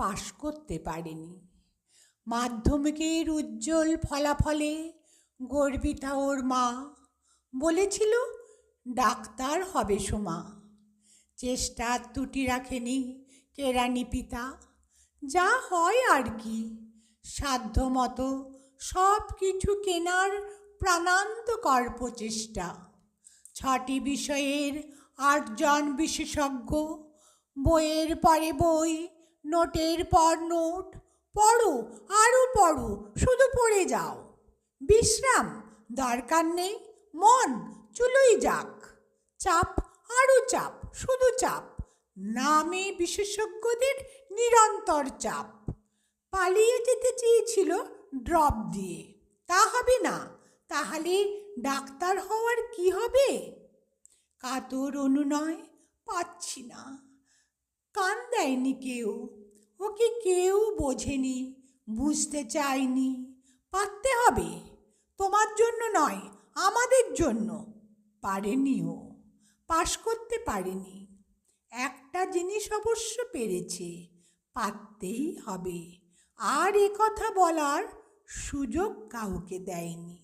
পাশ করতে পারেনি। মাধ্যমিকের উজ্জ্বল ফলাফলে গর্বিতা ওর মা। বলেছিল ডাক্তার হবে সুমা। চেষ্টার ত্রুটি রাখেনি কেরানি পিতা। যা হয় আর কি, সাধ্যমতো সব কিছু কেনার প্রাণান্তকর প্রচেষ্টা। 6টি বিষয়ের 8 জন বিশেষজ্ঞ, বইয়ের পরে বই, নোটের পর নোট, পড়ো আরও পড়ো, শুধু পড়ে যাও। বিশ্রাম দরকার নেই, মন চুলোই যাক। চাপ আরও চাপ, শুধু চাপ, নামে বিশেষজ্ঞদের নিরন্তর চাপ। পালিয়ে যেতে চেয়েছিল ড্রপ দিয়ে, তা হবে না, তাহলে ডাক্তার হওয়ার কি হবে? কাতর অনুনয়, পাচ্ছি না। কান দেয়নি কেউ, ওকে কেউ বোঝেনি, বুঝতে চায়নি। পারতে হবে, তোমার জন্য নয়, আমাদের জন্য। পারেনি ও, পাশ করতে পারেনি। একটা জিনিস অবশ্য পেরেছে, পারতেই হবে, আর কথা বলার সুযোগ কাউকে দেয়নি।